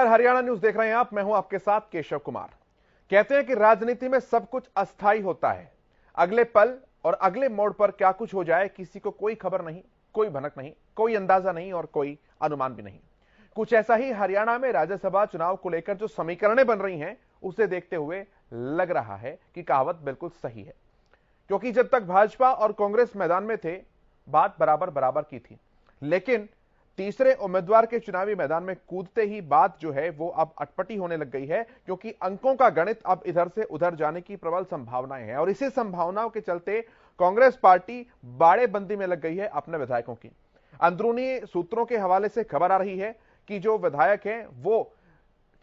Haryana news देख रहे हैं आप, मैं हूं आपके साथ केशव कुमार। कहते हैं कि राजनीति में सब कुछ अस्थायी होता है। अगले पल और अगले मोड़ पर क्या कुछ हो जाए किसी को कोई खबर नहीं, कोई भनक नहीं, कोई अंदाजा नहीं और कोई अनुमान भी नहीं। कुछ ऐसा ही हरियाणा में राज्यसभा चुनाव को लेकर जो समीकरणें बन रही हैं उसे देखते हुए लग रहा है कि कहावत बिल्कुल सही है, क्योंकि जब तक भाजपा और कांग्रेस मैदान में थे बात बराबर बराबर की थी, लेकिन तीसरे उम्मीदवार के चुनावी मैदान में कूदते ही बात जो है वो अब अटपटी होने लग गई है, क्योंकि अंकों का गणित अब इधर से उधर जाने की प्रबल संभावनाएं हैं और इसी संभावनाओं के चलते कांग्रेस पार्टी बाड़ेबंदी में लग गई है अपने विधायकों की। अंदरूनी सूत्रों के हवाले से खबर आ रही है कि जो विधायक हैं वो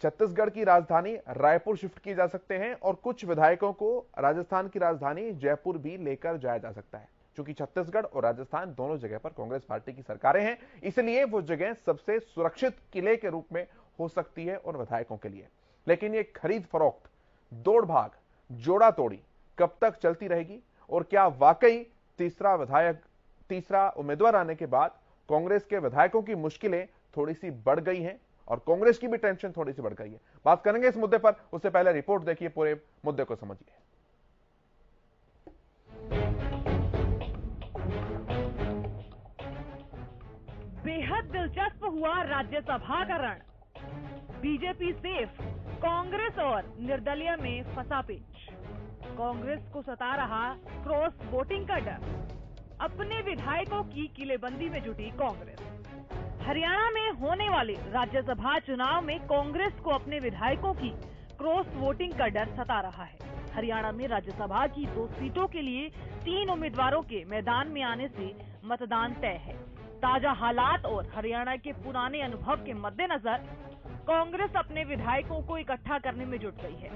छत्तीसगढ़ की राजधानी रायपुर शिफ्ट किए जा सकते हैं और कुछ विधायकों को राजस्थान की राजधानी जयपुर भी लेकर जाया जा सकता है। क्योंकि छत्तीसगढ़ और राजस्थान दोनों जगह पर कांग्रेस पार्टी की सरकारें हैं, इसलिए वो जगह सबसे सुरक्षित किले के रूप में हो सकती है उन विधायकों के लिए। लेकिन ये खरीद फरोख्त, दौड़ भाग, जोड़ा तोड़ी कब तक चलती रहेगी और क्या वाकई तीसरा उम्मीदवार आने के बाद कांग्रेस के विधायकों की मुश्किलें थोड़ी सी बढ़ गई हैं और कांग्रेस की भी टेंशन थोड़ी सी बढ़ गई है। बात करेंगे इस मुद्दे पर, उससे पहले रिपोर्ट देखिए, पूरे मुद्दे को समझिए। बेहद दिलचस्प हुआ राज्यसभा का रण। बीजेपी सेफ, कांग्रेस और निर्दलीय में फंसा पेच। कांग्रेस को सता रहा क्रॉस वोटिंग का डर। अपने विधायकों की किलेबंदी में जुटी कांग्रेस। हरियाणा में होने वाले राज्यसभा चुनाव में कांग्रेस को अपने विधायकों की क्रॉस वोटिंग का डर सता रहा है। हरियाणा में राज्यसभा की 2 सीटों के लिए 3 उम्मीदवारों के मैदान में आने से मतदान तय है। ताजा हालात और हरियाणा के पुराने अनुभव के मद्देनजर कांग्रेस अपने विधायकों को इकट्ठा करने में जुट गई है।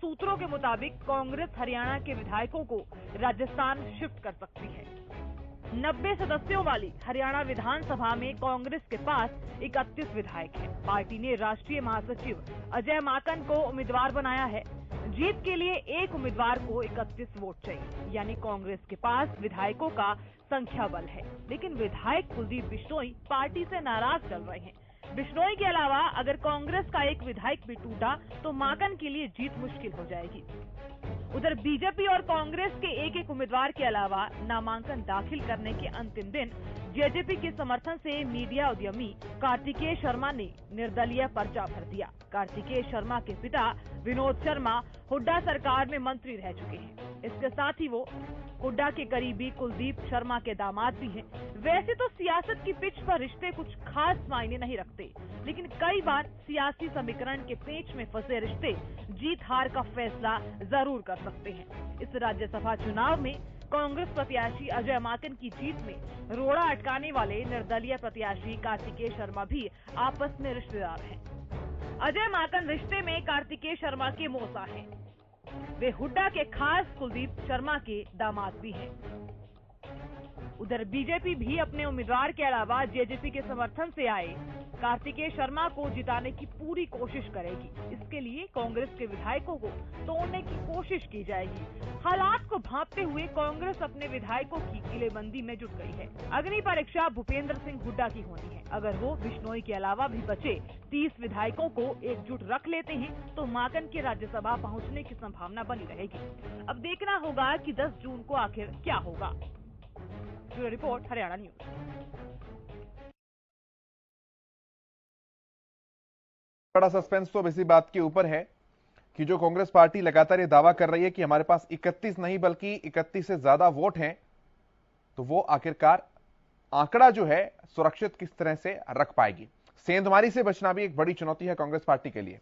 सूत्रों के मुताबिक कांग्रेस हरियाणा के विधायकों को राजस्थान शिफ्ट कर सकती है। 90 सदस्यों वाली हरियाणा विधानसभा में कांग्रेस के पास 31 विधायक हैं। पार्टी ने राष्ट्रीय महासचिव अजय माकन को उम्मीदवार बनाया है। जीत के लिए एक उम्मीदवार को 31 वोट चाहिए, यानी कांग्रेस के पास विधायकों का संख्या बल है। लेकिन विधायक कुलदीप बिश्नोई पार्टी से नाराज चल रहे हैं। बिश्नोई के अलावा अगर कांग्रेस का एक विधायक भी टूटा तो माकन के लिए जीत मुश्किल हो जाएगी। उधर बीजेपी और कांग्रेस के एक उम्मीदवार के अलावा नामांकन दाखिल करने के अंतिम दिन जेजेपी के समर्थन से मीडिया उद्यमी कार्तिकेय शर्मा ने निर्दलीय पर्चा भर दिया। कार्तिकेय शर्मा के पिता विनोद शर्मा हुड्डा सरकार में मंत्री रह चुके हैं। इसके साथ ही वो हुड्डा के करीबी कुलदीप शर्मा के दामाद भी हैं। वैसे तो सियासत की पिच पर रिश्ते कुछ खास मायने नहीं रखते, लेकिन कई बार सियासी समीकरण के पेच में फंसे रिश्ते जीत हार का फैसला जरूर कर सकते हैं। इस राज्यसभा चुनाव में कांग्रेस प्रत्याशी अजय माकन की जीत में रोड़ा अटकाने वाले निर्दलीय प्रत्याशी कार्तिकेय शर्मा भी आपस में रिश्तेदार हैं। अजय माकन रिश्ते में कार्तिकेय शर्मा के मौसा हैं। वे हुड्डा के खास कुलदीप शर्मा के दामाद भी हैं। उधर बीजेपी भी अपने उम्मीदवार के अलावा जेजेपी के समर्थन से आए कार्तिकेय शर्मा को जिताने की पूरी कोशिश करेगी। इसके लिए कांग्रेस के विधायकों को तोड़ने की कोशिश की जाएगी। हालात को भांपते हुए कांग्रेस अपने विधायकों की किलेबंदी में जुट गई है। अग्नि परीक्षा भूपेंद्र सिंह हुड्डा की होनी है। अगर वो बिश्नोई के अलावा भी बचे 30 विधायकों को एकजुट रख लेते हैं तो माकन के राज्यसभा पहुंचने की संभावना बनी रहेगी। अब देखना होगा कि 10 जून को आखिर क्या होगा। Bureau report, Haryana news. बड़ा सस्पेंस तो इसी बात के ऊपर है कि जो कांग्रेस पार्टी लगातार ये दावा कर रही है कि हमारे पास 31 नहीं बल्कि 31 से ज्यादा वोट हैं, तो वो आखिरकार आंकड़ा जो है सुरक्षित किस तरह से रख पाएगी। सेंधमारी से बचना भी एक बड़ी चुनौती है कांग्रेस पार्टी के लिए।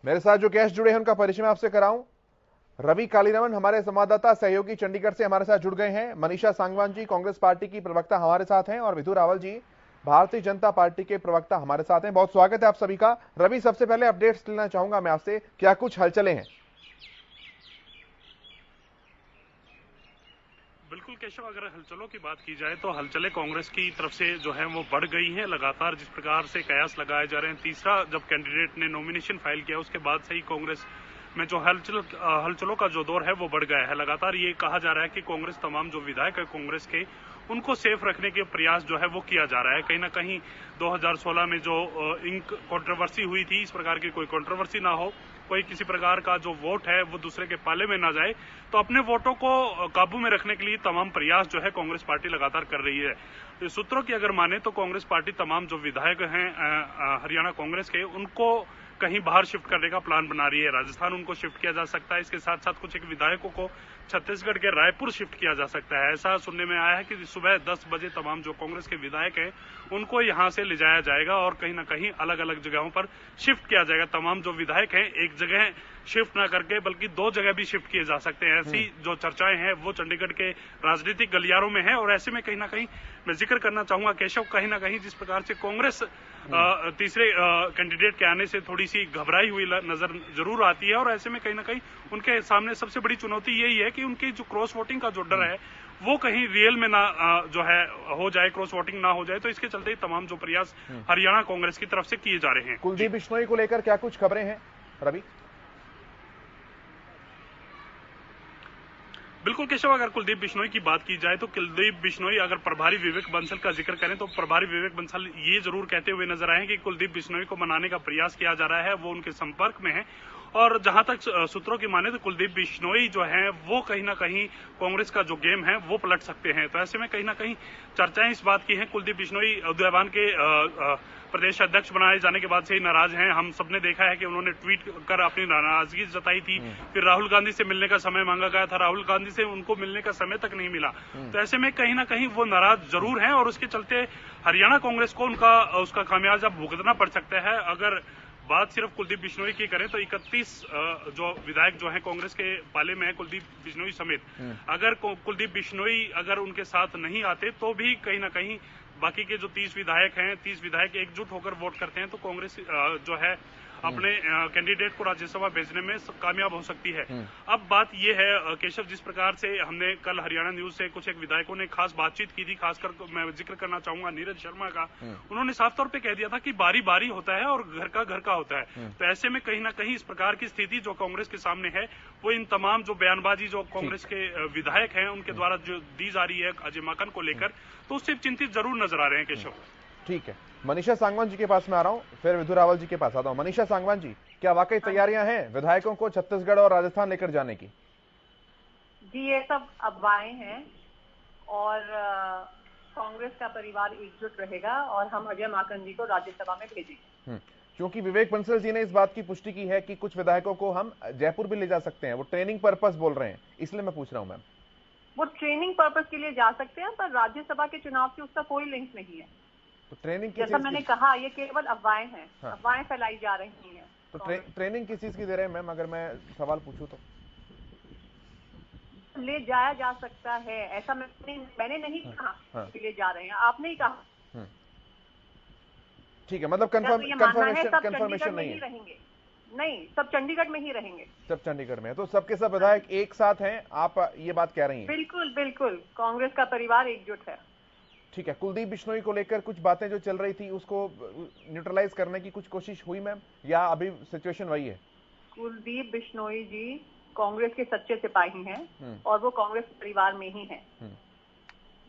मेरे साथ जो गेस्ट जुड़े हैं उनका परिचय मैं आपसे कराऊं। रवि कालीरमन हमारे संवाददाता सहयोगी चंडीगढ़ से हमारे साथ जुड़ गए हैं। मनीषा सांगवान जी कांग्रेस पार्टी की प्रवक्ता हमारे साथ हैं और विधु रावल जी भारतीय जनता पार्टी के प्रवक्ता हमारे साथ हैं। बहुत स्वागत है आप सभी का। रवि, सबसे पहले अपडेट्स लेना चाहूंगा मैं आपसे, क्या कुछ हलचलें हैं? बिल्कुल केशव, अगर हलचलों की बात की जाए तो हलचलें कांग्रेस की तरफ से जो है वो बढ़ गई हैं। लगातार जिस प्रकार से कयास लगाए जा रहे हैं, तीसरा जब कैंडिडेट ने नॉमिनेशन फाइल किया उसके बाद से ही कांग्रेस में जो हलचलों का जो दौर है वो बढ़ गया है। लगातार ये कहा जा रहा है कि कांग्रेस तमाम जो विधायक है कांग्रेस के, उनको सेफ रखने के प्रयास जो है वो किया जा रहा है। कहीं ना कहीं 2016 में जो इंक कंट्रोवर्सी हुई थी, इस प्रकार की कोई कंट्रोवर्सी ना हो, कोई किसी प्रकार का जो वोट है वो दूसरे के पाले में ना जाए, तो अपने वोटों को काबू में रखने के लिए तमाम प्रयास जो है कांग्रेस पार्टी लगातार कर रही है। तो सूत्रों की अगर माने तो कांग्रेस पार्टी तमाम जो विधायक हैं हरियाणा कांग्रेस के, उनको कहीं बाहर शिफ्ट करने का प्लान बना रही है। राजस्थान उनको शिफ्ट किया जा सकता है, इसके साथ साथ कुछ एक विधायकों को छत्तीसगढ़ के रायपुर शिफ्ट किया जा सकता है। ऐसा सुनने में आया है कि सुबह 10 बजे तमाम जो कांग्रेस के विधायक हैं उनको यहां से ले जाया जाएगा और कहीं ना कहीं अलग अलग जगहों पर शिफ्ट किया जाएगा। तमाम जो विधायक हैं एक जगह शिफ्ट ना करके बल्कि 2 जगह भी शिफ्ट किए जा सकते हैं। ऐसी जो चर्चाएं हैं वो चंडीगढ़ के राजनीतिक गलियारों में है। और ऐसे में कहीं ना कहीं मैं जिक्र करना चाहूंगा केशव, कहीं ना कहीं जिस प्रकार से कांग्रेस तीसरे कैंडिडेट के आने से थोड़ी सी घबराई हुई नजर जरूर आती है। और ऐसे में कहीं ना कहीं उनके सामने सबसे बड़ी चुनौती यही है कि उनकी जो क्रॉस वोटिंग का जो डर है वो कहीं रियल में ना जो है हो जाए, क्रॉस वोटिंग ना हो जाए। तो इसके चलते तमाम जो प्रयास हरियाणा कांग्रेस की तरफ से किए जा रहे हैं। कुलदीप बिश्नोई को लेकर क्या कुछ खबरें हैं रवि? बिल्कुल केशव, अगर कुलदीप बिश्नोई की बात की जाए तो कुलदीप बिश्नोई अगर प्रभारी विवेक बंसल का जिक्र करें तो प्रभारी विवेक बंसल ये जरूर कहते हुए नजर आए कि कुलदीप बिश्नोई को मनाने का प्रयास किया जा रहा है, वो उनके संपर्क में है। और जहां तक सूत्रों की माने तो कुलदीप बिश्नोई जो है वो कहीं ना कहीं कांग्रेस का जो गेम है वो पलट सकते हैं। तो ऐसे में कहीं ना कहीं चर्चाएं इस बात की हैं। कुलदीप बिश्नोई उदयवान के प्रदेश अध्यक्ष बनाए जाने के बाद से ही नाराज हैं। हम सबने देखा है कि उन्होंने ट्वीट कर अपनी नाराजगी जताई थी। फिर राहुल गांधी से मिलने का समय मांगा गया था, राहुल गांधी से उनको मिलने का समय तक नहीं मिला। तो ऐसे में कहीं ना कहीं वो नाराज जरूर हैं और उसके चलते हरियाणा कांग्रेस को उसका खामियाजा भुगतना पड़ सकता है। अगर बात सिर्फ कुलदीप बिश्नोई की करें तो 31 जो विधायक जो हैं कांग्रेस के पाले में है कुलदीप बिश्नोई समेत, अगर कुलदीप बिश्नोई अगर उनके साथ नहीं आते तो भी कहीं ना कहीं बाकी के जो 30 विधायक हैं, 30 विधायक एकजुट होकर वोट करते हैं तो कांग्रेस जो है अपने कैंडिडेट को राज्यसभा भेजने में कामयाब हो सकती है। अब बात यह है केशव, जिस प्रकार से हमने कल हरियाणा न्यूज से कुछ एक विधायकों ने खास बातचीत की थी, खासकर मैं जिक्र करना चाहूंगा नीरज शर्मा का। उन्होंने साफ तौर पे कह दिया था कि बारी बारी होता है और घर का होता है। तो ऐसे में कहीं ना कहीं इस प्रकार की स्थिति जो कांग्रेस के सामने है वो इन तमाम जो बयानबाजी जो कांग्रेस के विधायक हैं उनके द्वारा जो दी जा रही है अजय माकन को लेकर, तो उससे चिंतित जरूर नजर आ रहे हैं केशव। ठीक है, मनीषा सांगवान जी के पास में आ रहा हूं, फिर विधु रावल जी के पास आता हूं। मनीषा सांगवान जी, क्या वाकई तैयारियां हैं विधायकों को छत्तीसगढ़ और राजस्थान लेकर जाने की? जी, ये सब अफवाहें हैं और कांग्रेस का परिवार एकजुट रहेगा और हम अजय माकन जी को राज्यसभा में भेजेंगे। क्योंकि विवेक बंसल जी ने इस बात की पुष्टि की है कि कुछ विधायकों को हम जयपुर भी ले जा सकते हैं, वो ट्रेनिंग पर्पस बोल रहे हैं, इसलिए मैं पूछ रहा हूं मैम। वो ट्रेनिंग पर्पस के लिए जा सकते हैं पर राज्यसभा के चुनाव से उसका कोई लिंक नहीं है। तो ट्रेनिंग जैसा मैंने कहा, ये केवल अफवाहें हैं। हाँ। अफवाहें फैलाई जा रही हैं। तो ट्रेनिंग किस चीज की दे रहे हैं मैम, अगर मैं सवाल पूछूं तो? ले जाया जा सकता है, ऐसा मैंने नहीं कहा कि ले जा रहे हैं, आपने ही कहा। ठीक है, मतलब कंफर्मेशन नहीं है। रहेंगे नहीं, सब चंडीगढ़ में ही रहेंगे। सब चंडीगढ़ में है, तो सबके सब विधायक एक साथ हैं, आप ये बात कह रही हैं? बिल्कुल बिल्कुल, कांग्रेस का परिवार एकजुट है। ठीक है, कुलदीप बिश्नोई को लेकर कुछ बातें जो चल रही थी उसको न्यूट्रलाइज करने की कुछ कोशिश हुई मैम, या अभी सिचुएशन वही है? कुलदीप बिश्नोई जी कांग्रेस के सच्चे सिपाही हैं और वो कांग्रेस परिवार में ही हैं,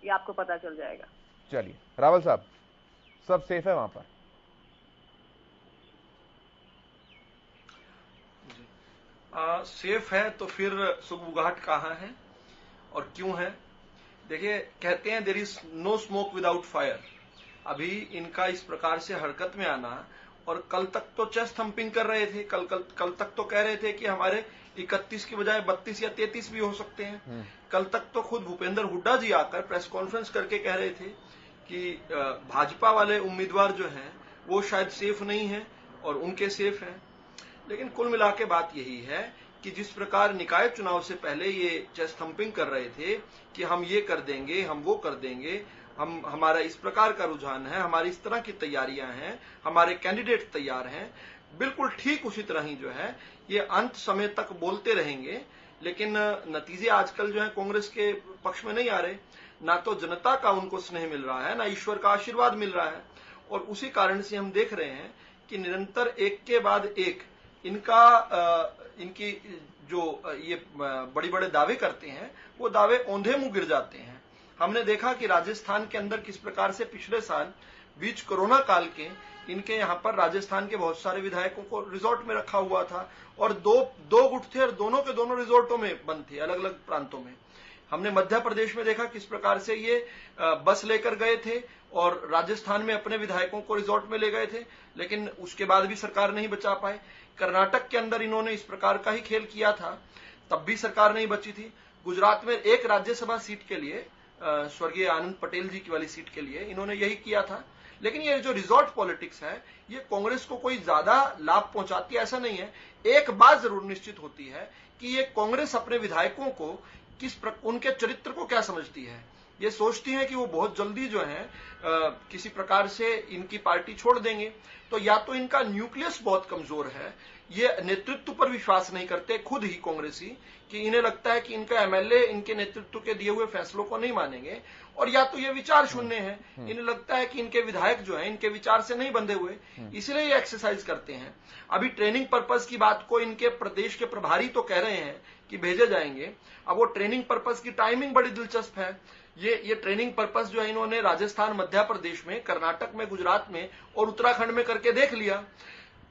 ये आपको पता चल जाएगा। चलिए रावल साहब, सब सेफ है वहां पर? सेफ है तो फिर सुगबुगाहट कहाँ है और क्यों है? देखिए, कहते हैं there is no smoke without fire. अभी इनका इस प्रकार से हरकत में आना, और कल तक तो चेस्ट थंपिंग कर रहे थे, कल तक तो कह रहे थे कि हमारे 31 की बजाय 32 या 33 भी हो सकते हैं। कल तक तो खुद भूपेंद्र हुड्डा जी आकर प्रेस कॉन्फ्रेंस करके कह रहे थे कि भाजपा वाले उम्मीदवार जो हैं वो शायद सेफ नहीं है और उनके सेफ हैं। लेकिन कुल मिला के बात यही है कि जिस प्रकार निकाय चुनाव से पहले ये चेस्ट थंपिंग कर रहे थे कि हम ये कर देंगे, हम वो कर देंगे, हमारा इस प्रकार का रुझान है, हमारी इस तरह की तैयारियां हैं, हमारे कैंडिडेट तैयार हैं, बिल्कुल ठीक उसी तरह ही जो है ये अंत समय तक बोलते रहेंगे। लेकिन नतीजे आजकल जो है कांग्रेस के पक्ष में नहीं आ रहे, ना तो जनता का उनको स्नेह मिल रहा है, ना ईश्वर का आशीर्वाद मिल रहा है। और उसी कारण से हम देख रहे हैं कि निरंतर एक के बाद एक इनका इनकी जो ये बड़े बड़े दावे करते हैं वो दावे औंधे मुंह गिर जाते हैं। हमने देखा कि राजस्थान के अंदर किस प्रकार से पिछले साल बीच कोरोना काल के इनके यहाँ पर राजस्थान के बहुत सारे विधायकों को रिजॉर्ट में रखा हुआ था और दो गुट थे और दोनों के दोनों रिजॉर्टों में बंद थे, अलग अलग प्रांतों में। हमने मध्य प्रदेश में देखा किस प्रकार से ये बस लेकर गए थे और राजस्थान में अपने विधायकों को रिजॉर्ट में ले गए थे, लेकिन उसके बाद भी सरकार नहीं बचा पाए। कर्नाटक के अंदर इन्होंने इस प्रकार का ही खेल किया था, तब भी सरकार नहीं बची थी। गुजरात में एक राज्यसभा सीट के लिए, स्वर्गीय आनंद पटेल जी की वाली सीट के लिए इन्होंने यही किया था। लेकिन ये जो रिजॉर्ट पॉलिटिक्स है ये कांग्रेस को कोई ज्यादा लाभ पहुंचाती है ऐसा नहीं है। एक बात जरूर निश्चित होती है कि ये कांग्रेस अपने विधायकों को उनके चरित्र को क्या समझती है। ये सोचती है कि वो बहुत जल्दी जो है किसी प्रकार से इनकी पार्टी छोड़ देंगे। तो या तो इनका न्यूक्लियस बहुत कमजोर है, ये नेतृत्व पर विश्वास नहीं करते खुद ही कांग्रेसी, कि इन्हें लगता है कि इनका एमएलए इनके नेतृत्व के दिए हुए फैसलों को नहीं मानेंगे, और या तो ये विचार शून्य है, इन्हें लगता है कि इनके विधायक जो है इनके विचार से नहीं बंधे हुए, इसलिए ये एक्सरसाइज करते हैं। अभी ट्रेनिंग पर्पस की बात को इनके प्रदेश के प्रभारी तो कह रहे हैं कि भेजे जाएंगे। अब वो ट्रेनिंग पर्पस की टाइमिंग बड़ी दिलचस्प है। ये ट्रेनिंग पर्पस जो है इन्होंने राजस्थान, मध्य प्रदेश में, कर्नाटक में, गुजरात में और उत्तराखंड में करके देख लिया।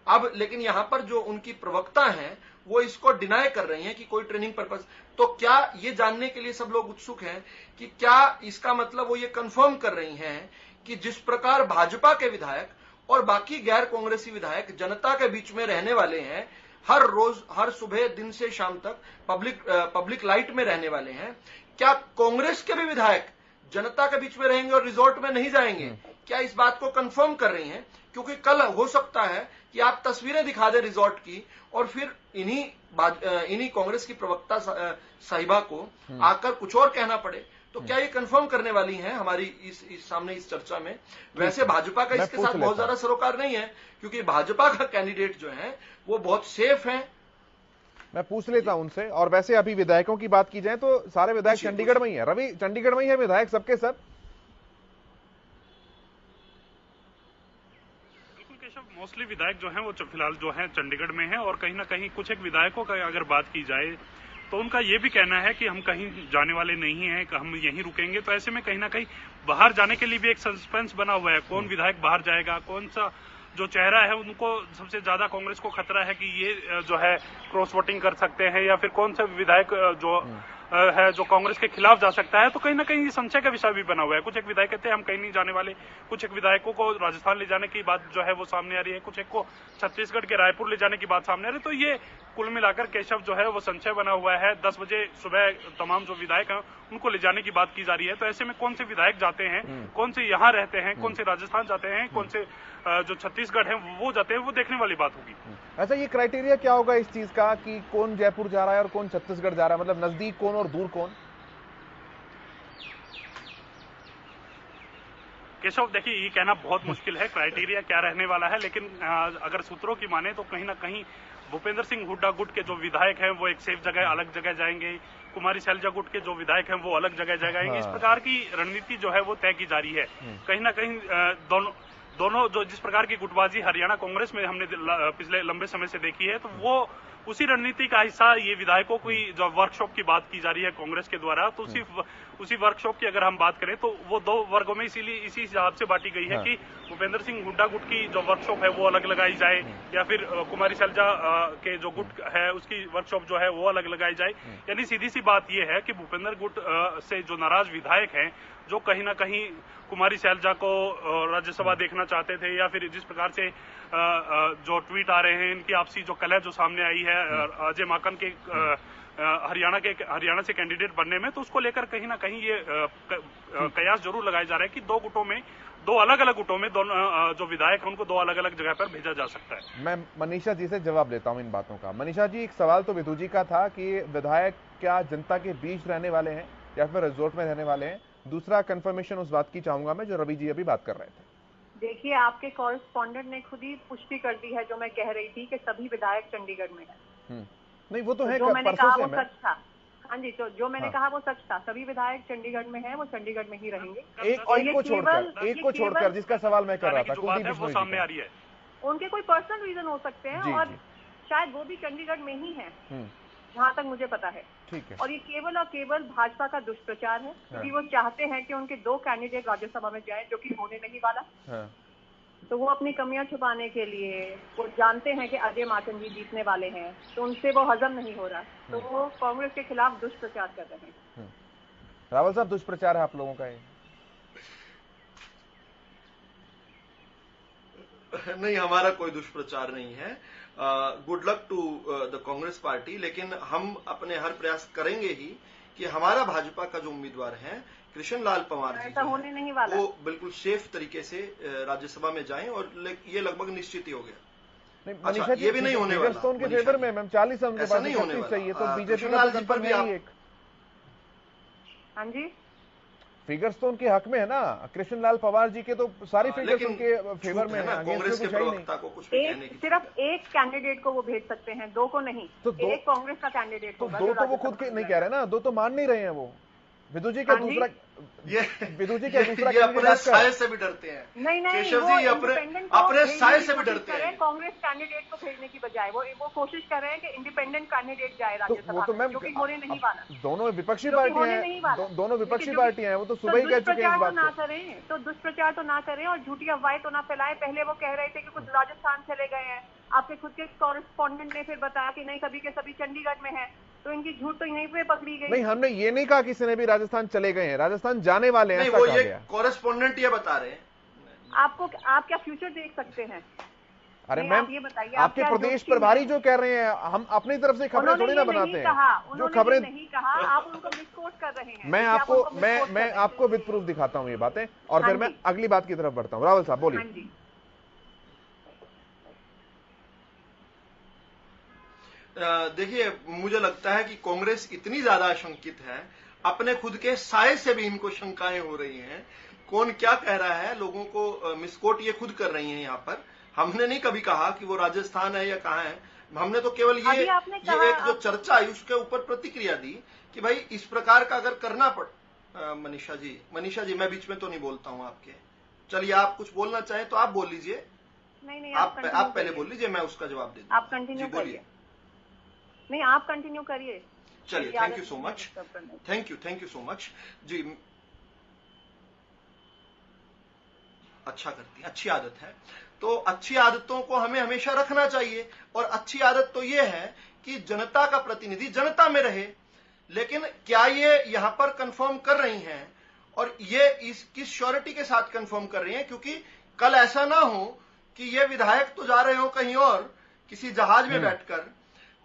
अब लेकिन यहां पर जो उनकी प्रवक्ता हैं वो इसको डिनाई कर रही हैं कि कोई ट्रेनिंग पर्पस। तो क्या ये जानने के लिए सब लोग उत्सुक हैं कि क्या इसका मतलब वो ये कंफर्म कर रही हैं कि जिस प्रकार भाजपा के विधायक और बाकी गैर कांग्रेसी विधायक जनता के बीच में रहने वाले हैं, हर रोज हर सुबह दिन से शाम तक पब्लिक लाइट में रहने वाले हैं, क्या कांग्रेस के भी विधायक जनता के बीच में रहेंगे और रिजॉर्ट में नहीं जाएंगे? क्या इस बात को कंफर्म कर रही हैं? क्योंकि कल हो सकता है कि आप तस्वीरें दिखा दें रिजॉर्ट की और फिर इन्हीं कांग्रेस की प्रवक्ता साहिबा को आकर कुछ और कहना पड़े। तो क्या ये कंफर्म करने वाली हैं हमारी इस सामने इस चर्चा में? वैसे भाजपा का इसके साथ बहुत ज्यादा सरोकार नहीं है, क्योंकि भाजपा का कैंडिडेट जो है वो बहुत सेफ है। मैं पूछ लेता हूं उनसे। और वैसे अभी विधायकों की बात की जाए तो सारे विधायक चंडीगढ़ में ही है। रवि, चंडीगढ़ में ही है विधायक सबके सब? मोस्टली विधायक जो हैं वो फिलहाल जो हैं चंडीगढ़ में हैं, और कहीं ना कहीं कुछ एक विधायकों का अगर बात की जाए तो उनका ये भी कहना है कि हम कहीं जाने वाले नहीं हैं, हम यहीं रुकेंगे। तो ऐसे में कहीं ना कहीं बाहर जाने के लिए भी एक सस्पेंस बना हुआ है, कौन विधायक बाहर जाएगा, कौन सा जो चेहरा है उनको सबसे ज्यादा कांग्रेस को खतरा है कि ये जो है क्रॉस वोटिंग कर सकते हैं, या फिर कौन सा विधायक जो है जो कांग्रेस के खिलाफ जा सकता है। तो कहीं ना कहीं संशय का विषय भी बना हुआ है। कुछ एक विधायक कहते हैं हम कहीं नहीं जाने वाले, कुछ एक विधायकों को राजस्थान ले जाने की बात जो है वो सामने आ रही है, कुछ एक को छत्तीसगढ़ के रायपुर ले जाने की बात सामने आ रही है। तो ये कुल मिलाकर केशव जो है वो संशय बना हुआ है। 10 बजे सुबह तमाम जो विधायक हैं उनको ले जाने की बात की जा रही है। तो ऐसे में कौन से विधायक जाते हैं, कौन से यहाँ रहते हैं, कौन से राजस्थान जाते हैं, कौन से जो छत्तीसगढ़ है वो जाते हैं, वो देखने वाली बात होगी। अच्छा, ये क्राइटेरिया क्या होगा इस चीज का कि कौन जयपुर जा रहा है और कौन छत्तीसगढ़ जा रहा है? मतलब नजदीक कौन और दूर कौन? केशव, देखिए ये कहना बहुत मुश्किल है क्राइटेरिया क्या रहने वाला है, लेकिन अगर सूत्रों की माने तो कहीं ना कहीं भूपेंद्र सिंह हुड्डा गुट के जो विधायक हैं वो एक सेफ जगह अलग जगह जाएंगे, कुमारी शैलजा गुट के जो विधायक हैं वो अलग जगह जाएंगे। इस प्रकार की रणनीति जो है वो तय की जा रही है। कहीं ना कहीं दोनों जो जिस प्रकार की गुटबाजी हरियाणा कांग्रेस में हमने पिछले लंबे समय से देखी है, तो वो उसी रणनीति का हिस्सा ये विधायकों की जो वर्कशॉप की बात की जा रही है कांग्रेस के द्वारा, तो उसी वर्कशॉप की अगर हम बात करें तो वो 2 वर्गों में इसी हिसाब से बांटी गई है कि भूपेंद्र सिंह हुड्डा गुट की जो वर्कशॉप है वो अलग लगाई जाए, या फिर कुमारी शैलजा के जो गुट है उसकी वर्कशॉप जो है वो अलग लगाई जाए। यानी सीधी सी बात ये है कि भूपेंद्र गुट से जो नाराज विधायक हैं, जो कहीं ना कहीं कुमारी शैलजा को राज्यसभा देखना चाहते थे, या फिर जिस प्रकार से जो ट्वीट आ रहे हैं इनकी आपसी जो कलह जो सामने आई है अजय माकन के हरियाणा से कैंडिडेट बनने में, तो उसको लेकर कहीं ना कहीं ये कयास जरूर लगाया जा रहा है कि 2 गुटों में, 2 अलग अलग गुटों में दोनों जो विधायक हैं उनको 2 अलग अलग जगह पर भेजा जा सकता है। मैं मनीषा जी से जवाब लेता हूं इन बातों का। मनीषा जी, एक सवाल तो विधु जी का था कि विधायक क्या जनता के बीच रहने वाले हैं या फिर रिजॉर्ट में रहने वाले हैं? दूसरा कंफर्मेशन उस बात की चाहूंगा मैं जो रवि जी अभी बात कर रहे थे। देखिए, आपके कॉरेस्पॉन्डेंट ने खुद ही पुष्टि कर दी है जो मैं कह रही थी कि सभी विधायक चंडीगढ़ में है। नहीं, वो तो है, जो मैंने कहा वो सच था। हाँ जी, तो जो मैंने कहा वो सच था। सभी विधायक चंडीगढ़ में हैं, वो चंडीगढ़ में ही रहेंगे। एक को छोड़कर जिसका सवाल मैं कर रहा था, कुलदीप बिश्नोई सामने आ रही है, उनके कोई पर्सनल रीजन हो सकते हैं। और शायद वो भी चंडीगढ़ में ही है, जहाँ तक मुझे पता है। ठीक है। और ये केवल और केवल भाजपा का दुष्प्रचार है, क्योंकि वो चाहते हैं कि उनके 2 कैंडिडेट राज्यसभा में जाएं, जो कि होने नहीं वाला। तो वो अपनी कमियां छुपाने के लिए, वो जानते हैं कि अजय माकन जी जीतने वाले हैं, तो उनसे वो हजम नहीं हो रहा, तो वो कांग्रेस के खिलाफ दुष्प्रचार कर रहे हैं। रावल साहब, दुष्प्रचार है आप लोगों का ये? नहीं, हमारा कोई दुष्प्रचार नहीं है। Good luck to the Congress party, लेकिन हम अपने हर प्रयास करेंगे ही कि हमारा भाजपा का जो उम्मीदवार है कृष्ण लाल पंवार जी, ऐसा होने नहीं वाला, वो बिल्कुल सेफ तरीके से राज्यसभा में जाएं, और ये लगभग निश्चित ही हो गया। नहीं, मनीषा जी, ये भी नहीं होने वाला। उनके फेवर में मैम 40 है उनके पास, नहीं होने वाला चाहिए, तो बीजेपी कृष्ण लाल जी पर भी आप, एक हाँ जी, फिगर्स तो उनके हक में है ना। कृष्ण लाल पंवार जी के तो सारी फिगर्स उनके फेवर में है। कांग्रेस के प्रवक्ता को कुछ कहने की, सिर्फ एक कैंडिडेट को वो भेज सकते हैं, 2 को नहीं। तो एक कांग्रेस का कैंडिडेट तो 2 तो वो खुद के नहीं कह रहे ना, 2 तो मान नहीं रहे हैं वो। विदु जी का दूसरा, विदु जी का दूसरा ये अपने साय से भी डरते हैं। नहीं, केशव जी अपने साय से भी डरते हैं। कांग्रेस कैंडिडेट को भेजने की बजाय वो कोशिश कर रहे हैं कि इंडिपेंडेंट कैंडिडेट जाए राज्यसभा में, जो कि होने नहीं वाला। दोनों विपक्षी पार्टियां हैं, दोनों विपक्षी पार्टियां हैं, वो तो सुबह ही कह चुके हैं इस बात को। ना करें तो दुष्प्रचार तो ना करें, और झूठी अफवाहें तो ना फैलाएं। पहले वो कह रहे थे कि कुछ राजस्थान चले गए हैं, आपके खुद के कॉरेस्पॉन्डेंट ने फिर बताया कि नहीं, सभी के सभी चंडीगढ़ में है, तो इनकी झूठ तो यहीं पे पकड़ी गई। नहीं, हमने ये नहीं कहा किसी ने भी राजस्थान चले गए हैं, राजस्थान जाने वाले हैं, नहीं, वो ये कॉरेस्पॉन्डेंट ये बता रहे हैं। आप क्या फ्यूचर देख सकते हैं? अरे मैम, ये बताइए, आपके प्रदेश प्रभारी जो कह रहे हैं, हम अपनी तरफ से खबरें थोड़ी ना बनाते हैं। जो खबरें नहीं कहा, आप उनको मिसकोट कर रहे हैं। मैं आपको विद प्रूफ दिखाता हूँ ये बातें, और फिर मैं अगली बात की तरफ बढ़ता हूँ। रावल साहब बोलिए। देखिए, मुझे लगता है कि कांग्रेस इतनी ज्यादा आशंकित है, अपने खुद के साय से भी इनको शंकाएं हो रही हैं। कौन क्या कह रहा है, लोगों को मिसकोट ये खुद कर रही हैं। यहाँ पर हमने नहीं कभी कहा कि वो राजस्थान है या कहाँ है, हमने तो केवल ये एक जो चर्चा आई उसके ऊपर प्रतिक्रिया दी कि भाई इस प्रकार का अगर करना पड़। मनीषा जी, मैं बीच में तो नहीं बोलता हूँ आपके। चलिए, आप कुछ बोलना चाहें तो आप बोल लीजिए। नहीं, आप पहले बोल लीजिए, मैं उसका जवाब दे दूं। आप कंटिन्यू बोलिए। नहीं, आप कंटिन्यू करिए। चलिए, thank you so much. Thank you so much जी। अच्छा करती है, अच्छी आदत है, तो अच्छी आदतों को हमें हमेशा रखना चाहिए। और अच्छी आदत तो ये है कि जनता का प्रतिनिधि जनता में रहे। लेकिन क्या ये यहां पर कंफर्म कर रही हैं, और ये किस श्योरिटी के साथ कंफर्म कर रही हैं? क्योंकि कल ऐसा ना हो कि ये विधायक तो जा रहे हो कहीं और किसी जहाज में बैठकर,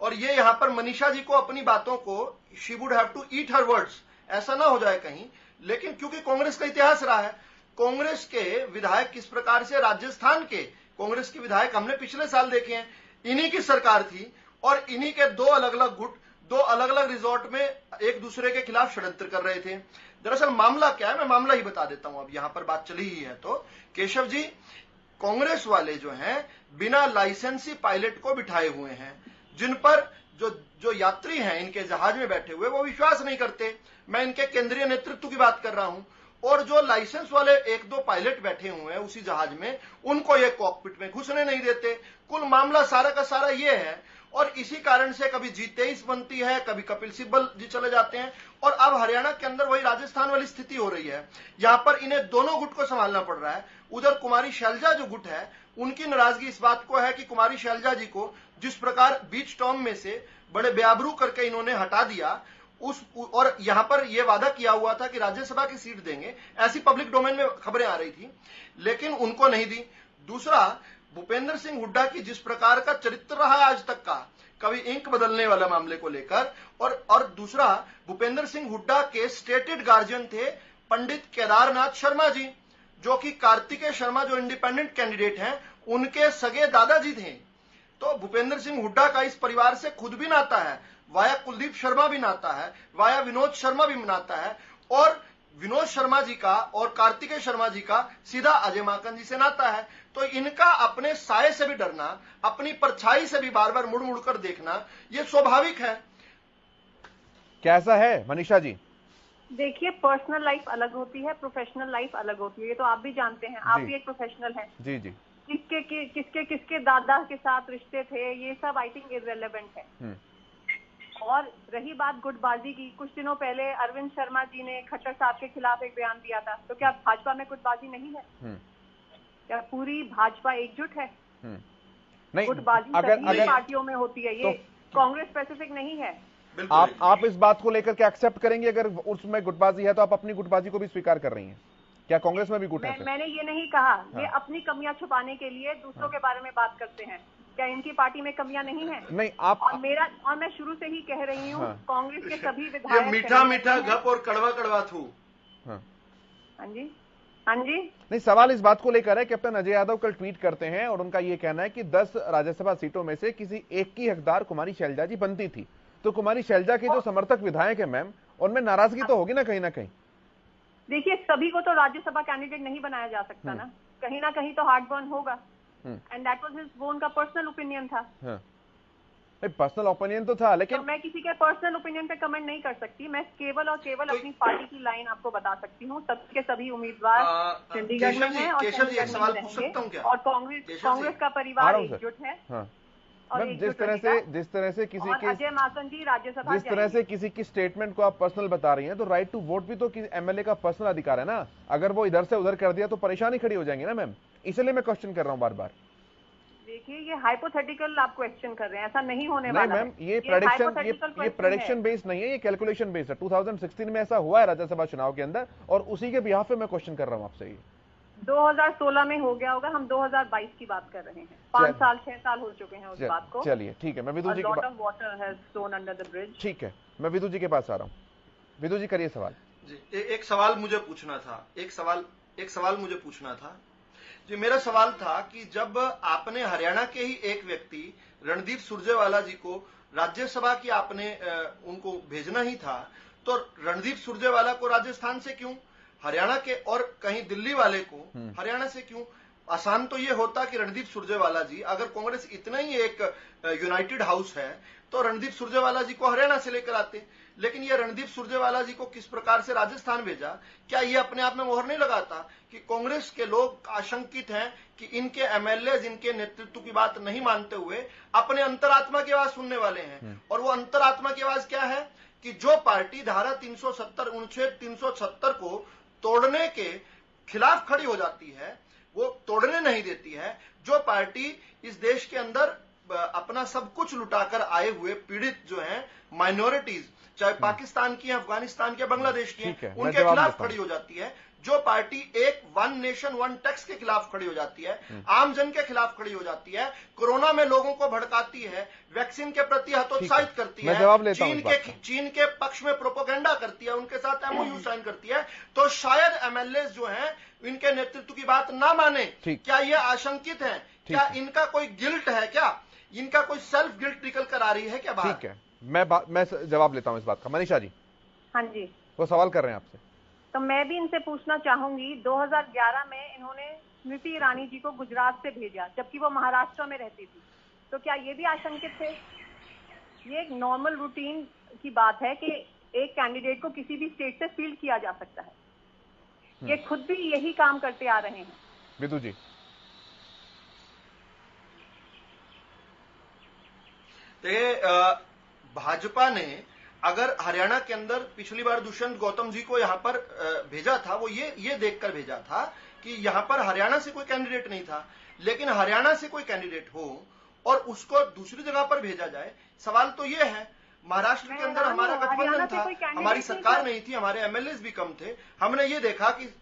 और ये यहां पर मनीषा जी को अपनी बातों को, she would have to eat her words, ऐसा ना हो जाए कहीं। लेकिन क्योंकि कांग्रेस का इतिहास रहा है, कांग्रेस के विधायक किस प्रकार से राजस्थान के कांग्रेस के विधायक हमने पिछले साल देखे हैं, इन्हीं की सरकार थी, और इन्हीं के 2 अलग अलग गुट 2 अलग अलग रिजॉर्ट में एक दूसरे के खिलाफ षड्यंत्र कर रहे थे। दरअसल मामला क्या है, मैं मामला ही बता देता हूं। अब यहां पर बात चली ही है तो केशव जी, कांग्रेस वाले जो हैं बिना लाइसेंसी पायलट को बिठाए हुए हैं, जिन पर जो यात्री हैं इनके जहाज में बैठे हुए वो विश्वास नहीं करते। मैं इनके केंद्रीय नेतृत्व की बात कर रहा हूं। और जो लाइसेंस वाले 1-2 पायलट बैठे हुए हैं उसी जहाज में, उनको ये कॉकपिट में घुसने नहीं देते। कुल मामला सारा का सारा ये है, और इसी कारण से कभी G23 बनती है, कभी कपिल सिब्बल जी चले जाते हैं, और अब हरियाणा के अंदर वही राजस्थान वाली स्थिति हो रही है। यहां पर इन्हें दोनों गुट को संभालना पड़ रहा है। उधर कुमारी शैलजा जो गुट है, उनकी नाराजगी इस बात को है कि कुमारी शैलजा जी को जिस प्रकार बीच टॉम में से बड़े बेआबरू करके इन्होंने हटा दिया, और यहां पर यह वादा किया हुआ था कि राज्यसभा की सीट देंगे, ऐसी पब्लिक डोमेन में खबरें आ रही थी, लेकिन उनको नहीं दी। दूसरा, भूपेंद्र सिंह हुड्डा की जिस प्रकार का चरित्र रहा है आज तक का, कभी इंक बदलने वाला मामले को लेकर, और दूसरा, भूपेंद्र सिंह हुड्डा के स्टेटेड गार्जियन थे पंडित केदारनाथ शर्मा जी, जो कि कार्तिकेय शर्मा जो इंडिपेंडेंट कैंडिडेट हैं उनके सगे दादाजी थे। तो भूपेंद्र सिंह हुड्डा का इस परिवार से खुद भी नाता है, वाया कुलदीप शर्मा भी नाता है, वाया विनोद शर्मा भी नाता है, और विनोद शर्मा जी का और कार्तिकेय शर्मा जी का सीधा अजय माकन जी से नाता है। तो इनका अपने साय से भी डरना, अपनी परछाई से भी बार बार मुड़ मुड़ कर देखना, ये स्वाभाविक है। कैसा है मनीषा जी? देखिए, पर्सनल लाइफ अलग होती है, प्रोफेशनल लाइफ अलग होती है, ये तो आप भी जानते हैं, आप भी एक प्रोफेशनल हैं। जी जी। किसके किसके दादा के साथ रिश्ते थे, ये सब आई थिंक इररिलेवेंट है। और रही बात गुटबाजी की, कुछ दिनों पहले अरविंद शर्मा जी ने खट्टर साहब के खिलाफ एक बयान दिया था, तो क्या भाजपा में गुटबाजी नहीं है? क्या पूरी भाजपा एकजुट है? नहीं, गुटबाजी सभी पार्टियों में होती है, ये कांग्रेस स्पेसिफिक नहीं है। आप इस बात को लेकर के एक्सेप्ट करेंगे अगर उसमें गुटबाजी है तो आप अपनी गुटबाजी को भी स्वीकार कर रही हैं? क्या कांग्रेस में भी गुट है? मैंने ये नहीं कहा। ये अपनी कमियां छुपाने के लिए दूसरों के बारे में बात करते हैं। क्या इनकी पार्टी में कमियां नहीं है? नहीं, आप और मैं शुरू से ही कह रही हूँ, कांग्रेस के सभी विधायक मीठा मीठा गप और कड़वा कड़वा थू। हाँ जी। नहीं, सवाल इस बात को लेकर है, कैप्टन अजय यादव कल ट्वीट करते हैं और उनका यह कहना है कि 10 राज्यसभा सीटों में से किसी एक की हकदार कुमारी शैलजा जी बनती थी, तो कुमारी शैलजा के जो समर्थक विधायक है मैम, उनमें नाराजगी तो होगी ना कहीं। देखिए, सभी को तो राज्यसभा कैंडिडेट नहीं बनाया जा सकता ना कहीं तो हार्ट बर्न होगा। एंड दैट वाज वो उनका पर्सनल ओपिनियन था। पर्सनल ओपिनियन तो था, लेकिन तो मैं किसी के पर्सनल ओपिनियन पे कमेंट नहीं कर सकती। मैं केवल और केवल अपनी पार्टी की लाइन आपको बता सकती हूँ। सबके सभी उम्मीदवार चंडीगढ़ में हैं और और कांग्रेस का परिवार एकजुट है। जिस तरह से किसी की अजय माकन जी राज्यसभा, जिस तरह से किसी की स्टेटमेंट को आप पर्सनल बता रही हैं, तो राइट टू वोट भी तो एमएलए का पर्सनल अधिकार है ना। अगर वो इधर से उधर कर दिया तो परेशानी खड़ी हो जाएंगी ना मैम, इसलिए मैं क्वेश्चन कर रहा हूँ बार बार। देखिए, ये हाइपोथेटिकल आप क्वेश्चन कर रहे हैं, ऐसा नहीं होने वाला मैम। ये प्रेडिक्शन बेस्ड नहीं है, ये कैलकुलेशन बेस्ड है। 2016 में ऐसा हुआ है राज्यसभा चुनाव के अंदर, और उसी के बिहाफ पे मैं क्वेश्चन कर रहा हूँ आपसे। 2016 में हो गया होगा, हम 2022 की बात कर रहे हैं। 5 साल 6 साल हो चुके हैं उस बात को। चलिए ठीक है, मैं विदु जी ठीक है, मैं विदु जी के पास आ रहा हूँ। विदु जी करिए सवाल जी। एक सवाल मुझे पूछना था, एक सवाल मुझे पूछना था जी। मेरा सवाल था कि जब आपने हरियाणा के ही एक व्यक्ति रणदीप सुरजेवाला जी को राज्यसभा की आपने उनको भेजना ही था, तो रणदीप सुरजेवाला को राजस्थान से क्यों, हरियाणा के और कहीं दिल्ली वाले को हरियाणा से क्यों? आसान तो ये होता कि रणदीप सुरजेवाला जी, अगर कांग्रेस इतना ही एक यूनाइटेड हाउस है तो रणदीप सुरजेवाला जी को हरियाणा से लेकर आते। लेकिन ये रणदीप सुरजेवाला जी को किस प्रकार से राजस्थान भेजा? क्या ये अपने आप में मोहर नहीं लगाता कि कांग्रेस के लोग आशंकित हैं कि इनके एमएलए इनके नेतृत्व की बात नहीं मानते हुए अपने अंतरात्मा की आवाज सुनने वाले हैं? और वो अंतरात्मा की आवाज क्या है कि जो पार्टी धारा 370 अनुच्छेद 370 को तोड़ने के खिलाफ खड़ी हो जाती है, वो तोड़ने नहीं देती है। जो पार्टी इस देश के अंदर अपना सब कुछ लुटाकर आए हुए पीड़ित जो हैं, माइनॉरिटीज, चाहे पाकिस्तान की, अफगानिस्तान की, बांग्लादेश की, उनके खिलाफ खड़ी हो जाती है। जो पार्टी एक 1 नेशन 1 टैक्स के खिलाफ खड़ी हो जाती है, आम जन के खिलाफ खड़ी हो जाती है, कोरोना में लोगों को भड़काती है, वैक्सीन के प्रति हतोत्साहित करती है, चीन के पक्ष में प्रोपोगेंडा करती है, उनके साथ एमओयू साइन करती है, तो शायद एमएलए जो हैं इनके नेतृत्व की बात ना माने। क्या ये आशंकित है? क्या इनका कोई गिल्ट है? क्या इनका कोई सेल्फ गिल्ट निकल कर आ रही है क्या बाहर? ठीक है, मैं जवाब लेता हूं इस बात का। मनीषा जी। हाँ जी, वो सवाल कर रहे हैं आपसे। तो मैं भी इनसे पूछना चाहूंगी, 2011 में इन्होंने स्मृति ईरानी जी को गुजरात से भेजा, जबकि वो महाराष्ट्र में रहती थी, तो क्या ये भी आशंकित थे? ये एक नॉर्मल रूटीन की बात है कि एक कैंडिडेट को किसी भी स्टेट से फील्ड किया जा सकता है। ये खुद भी यही काम करते आ रहे हैं। विदु जी। भाजपा ने अगर हरियाणा के अंदर पिछली बार दुष्यंत गौतम जी को यहां पर भेजा था, वो ये देखकर भेजा था कि यहां पर हरियाणा से कोई कैंडिडेट नहीं था, लेकिन हरियाणा से कोई कैंडिडेट हो और उसको दूसरी जगह पर भेजा जाए। सवाल तो ये है, महाराष्ट्र के अंदर हमारा गठबंधन था, हमारी सरकार नहीं थी, हमारे एमएलए भी कम थे। हमने ये देखा कि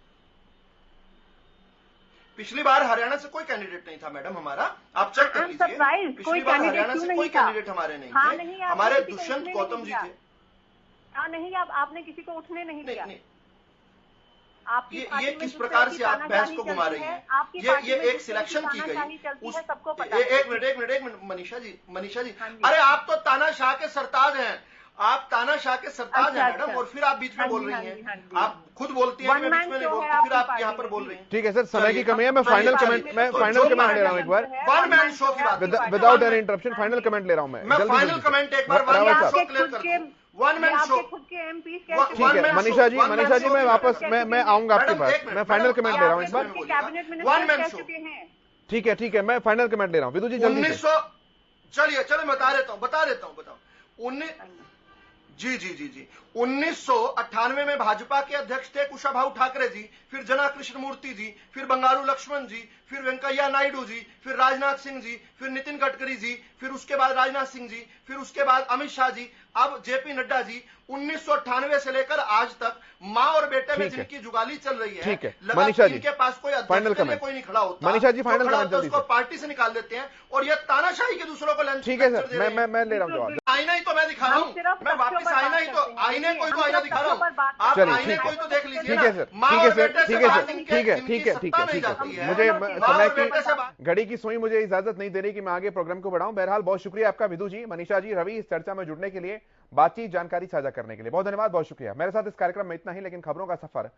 पिछली बार हरियाणा से कोई कैंडिडेट नहीं था मैडम हमारा, आप चेक कर लीजिए। पिछली बार हरियाणा से कोई कैंडिडेट हमारे नहीं थे, हमारे दुष्यंत गौतम जी थे। नहीं, आपने किसी को उठने नहीं दिया। ये किस प्रकार से आप बहस को घुमा रही हैं? ये एक सिलेक्शन की गई। एक मिनट मनीषा जी, अरे आप तो तानाशाह के सरताज हैं, आप तानाशाह के सरताज हैं मैडम, और फिर आप बीच में बोल रही हैं। आप खुद बोलती हैं कि मैं बीच में नहीं बोलती, फिर आप यहाँ पर बोल रही हैं। ठीक है सर, समय की कमी है, मैं फाइनल कमेंट ले रहा हूँ एक बार। वन मैन शो की बात, without any interruption final comment ले रहा हूँ मैं। फाइनल कमेंट एक बार वन मैन शो क्लियर कर, वन मैन शो। ठीक है मनीषा जी, मैं वापस मैं आऊंगा आपके पास। मैं फाइनल कमेंट ले रहा हूँ इस बार। One man show. ठीक है, मैं फाइनल कमेंट ले रहा हूं विदु जी जल्दी 1900 चलिए बता देता हूं बताओ 1998 में भाजपा के अध्यक्ष थे कुशाभाऊ ठाकरे जी, फिर जना कृष्णमूर्ति जी, फिर बंगारू लक्ष्मण जी, फिर वेंकैया नायडू जी, फिर राजनाथ सिंह जी, फिर नितिन गडकरी जी, फिर उसके बाद राजनाथ सिंह जी, फिर उसके बाद अमित शाह जी, अब जेपी नड्डा जी। 1998 से लेकर आज तक मां और बेटे में जिनकी जुगाली चल रही है, ठीक है मनीषा जी, इनके पास कोई फाइनल अध्यक्ष कोई नहीं खड़ा होता, मनीषा जी फाइनल कमेंट जल्दी उसको पार्टी से निकाल देते हैं और ये तानाशाही के दूसरों को लंच। ठीक है सर, मैं ले रहा हूं जवाब। आईना ही तो मैं दिखा रहा हूं, मैं वापस आईने को तो आईना दिखा रहा हूं, आप आईने को तो देख लीजिए। ठीक है सर, मुझे समय की घड़ी की सुई मुझे इजाजत नहीं दे रही कि मैं आगे प्रोग्राम को बढ़ाऊं। बहरहाल बहुत शुक्रिया आपका विदु जी, मनीषा जी, रवि, इस चर्चा में जुड़ने के लिए, बातचीत जानकारी साझा करने के लिए बहुत धन्यवाद, बहुत शुक्रिया। मेरे साथ इस कार्यक्रम में इतना ही, लेकिन खबरों का सफर